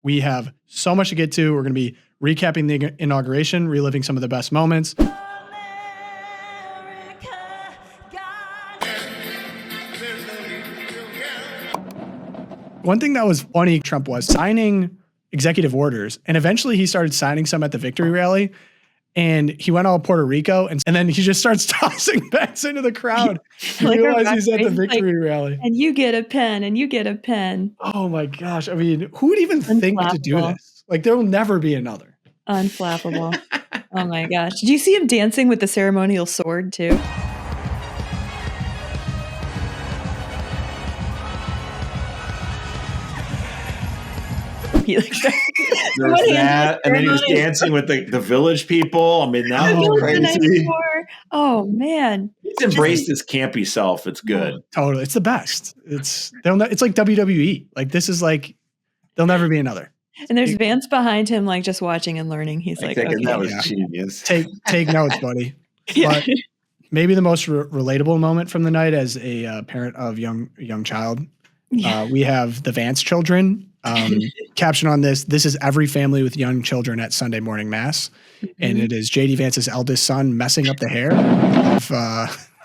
We have so much to get to. We're going to be recapping the inauguration, reliving some of the best moments. One thing that was funny, Trump was signing executive orders, and eventually he started signing some at the victory rally, and he went all Puerto Rico, and then he just starts tossing pens into the crowd. He Like realized he's at the victory rally. And you get a pen, and you get a pen. Oh my gosh. I mean, who would even think to do this? Like, there will never be another. Unflappable. Oh my gosh. Did you see him dancing with the ceremonial sword too? There's that, and then he was dancing with the village people. I mean, that was crazy. Oh man, he's embraced his campy self. It's good. Totally, it's the best. It's like WWE. Like, this is like, there'll never be another. And there's Vance behind him, like just watching and learning. He's like, okay, that was genius. Take notes, buddy. But maybe the most relatable moment from the night, as a parent of young child, we have the Vance children. Caption on this is every family with young children at Sunday morning mass. And it is JD Vance's eldest son messing up the hair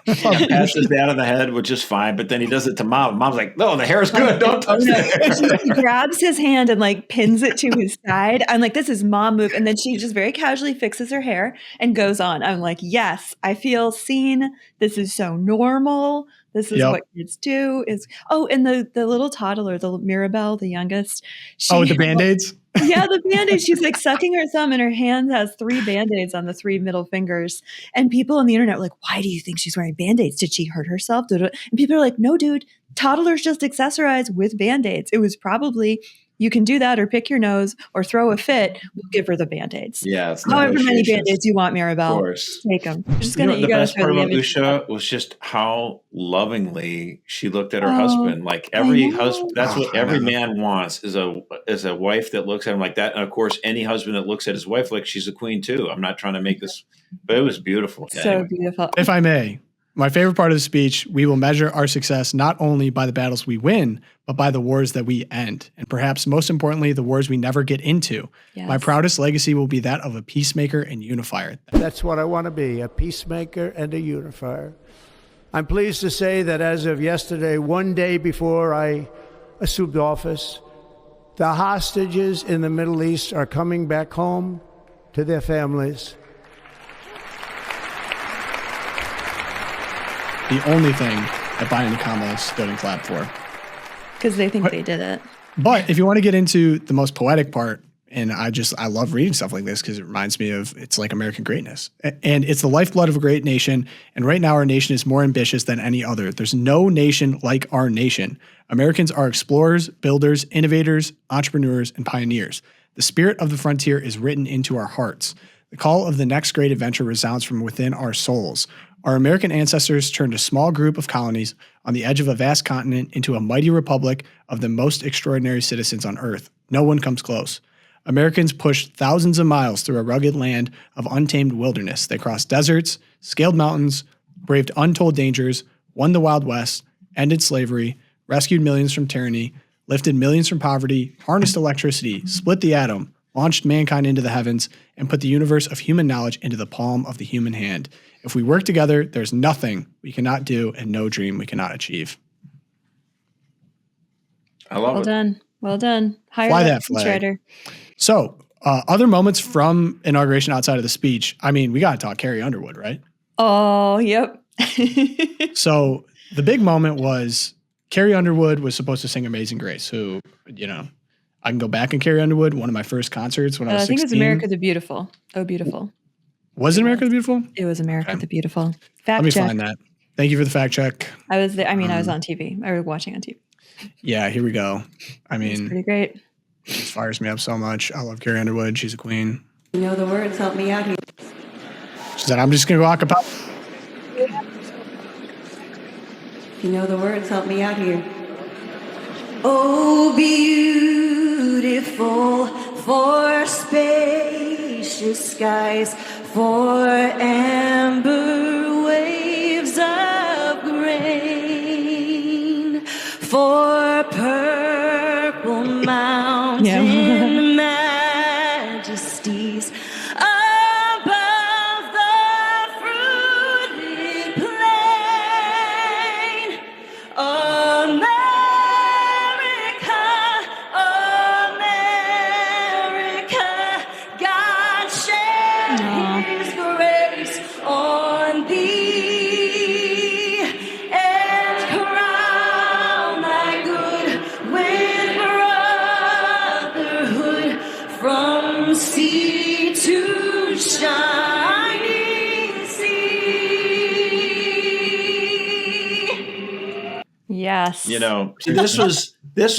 Pats his dad on the head, which is fine, but then he does it to mom. Mom's like, no, the hair is good. Don't touch it. She grabs his hand and like pins it to his side. I'm like, this is mom move. And then she just very casually fixes her hair and goes on. I'm like, yes, I feel seen. This is so normal. This is what kids do. And the little toddler, the Mirabelle, the youngest. The Band-Aids? Yeah, the Band-Aids. She's like sucking her thumb, and her hand has 3 Band-Aids on the 3 middle fingers. And people on the internet were like, why do you think she's wearing Band-Aids? Did she hurt herself? And people are like, no, dude, toddlers just accessorize with Band-Aids. It was probably, you can do that or pick your nose or throw a fit. We'll give her the Band-Aids. Yeah. However many Band-Aids you want, Mirabelle. Of course. Take them. The best part about Usha was just how lovingly she looked at her husband. Like every husband, that's what every man wants, is a wife that looks at him like that. And of course, any husband that looks at his wife like she's a queen too. I'm not trying to make this, but it was beautiful. Beautiful. If I may, my favorite part of the speech: we will measure our success not only by the battles we win, but by the wars that we end. And perhaps most importantly, the wars we never get into. Yes. My proudest legacy will be that of a peacemaker and unifier. That's what I want to be, a peacemaker and a unifier. I'm pleased to say that as of yesterday, one day before I assumed office, the hostages in the Middle East are coming back home to their families. The only thing that Biden and Kamala stood and clapped for. Because they think they did it. But if you want to get into the most poetic part, and I love reading stuff like this because it reminds me of, it's like American greatness. And it's the lifeblood of a great nation. And right now our nation is more ambitious than any other. There's no nation like our nation. Americans are explorers, builders, innovators, entrepreneurs, and pioneers. The spirit of the frontier is written into our hearts. The call of the next great adventure resounds from within our souls. Our American ancestors turned a small group of colonies on the edge of a vast continent into a mighty republic of the most extraordinary citizens on earth. No one comes close. Americans pushed thousands of miles through a rugged land of untamed wilderness. They crossed deserts, scaled mountains, braved untold dangers, won the Wild West, ended slavery, rescued millions from tyranny, lifted millions from poverty, harnessed electricity, split the atom, launched mankind into the heavens, and put the universe of human knowledge into the palm of the human hand. If we work together, there's nothing we cannot do and no dream we cannot achieve. I love it. Well done. Fly that flag. So, other moments from inauguration outside of the speech. I mean, we got to talk Carrie Underwood, right? Oh, yep. So the big moment was Carrie Underwood was supposed to sing Amazing Grace, who, I can go back and Carrie Underwood, one of my first concerts when I was 16. I think it was America the Beautiful. Oh, beautiful. Was it America the Beautiful? It was America the Beautiful. Let me find that. Thank you for the fact check. I was there. I was on TV. I was watching on TV. Yeah, here we go. It's pretty great. It fires me up so much. I love Carrie Underwood. She's a queen. You know the words, help me out here. She said, I'm just going to go a cappella. You know the words, help me out here. Oh, beautiful for spacious skies, for amber waves of grain, for purple mountains. sea to shining sea. Yes. You know, see, this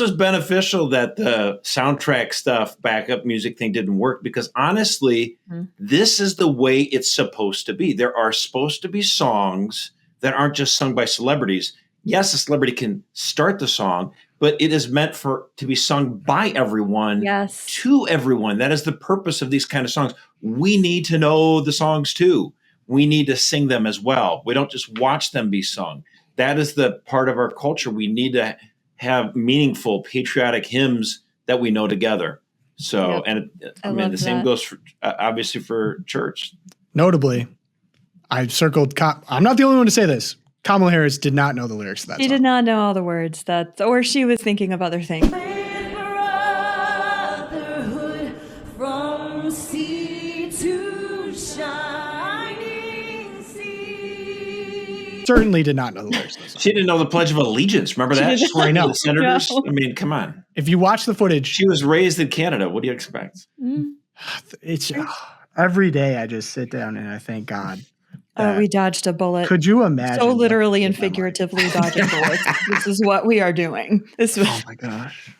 was beneficial that the soundtrack stuff, backup music thing didn't work, because honestly, this is the way it's supposed to be. There are supposed to be songs that aren't just sung by celebrities. Yes, a celebrity can start the song, but it is meant to be sung by everyone, Yes. to everyone. That is the purpose of these kind of songs. We need to know the songs too. We need to sing them as well. We don't just watch them be sung. That is the part of our culture. We need to have meaningful patriotic hymns that we know together. So, Yep. and I I mean, love the same that. goes for, obviously for church. Notably, I circled. I'm not the only one to say this. Kamala Harris did not know the lyrics to that She song. did not know all the words, or she was thinking of other things. Brotherhood from sea to shining sea. Certainly did not know the lyrics to that song. She didn't know the Pledge of Allegiance. Remember that? didn't Swearing know. to the senators. No. I mean, come on. If you watch the footage, She was raised in Canada. What do you expect? it's every day I just sit down and I thank God. that- We dodged a bullet. Could you imagine? So what literally I and did in my life? figuratively dodging bullets. This is what we are doing. Oh my gosh.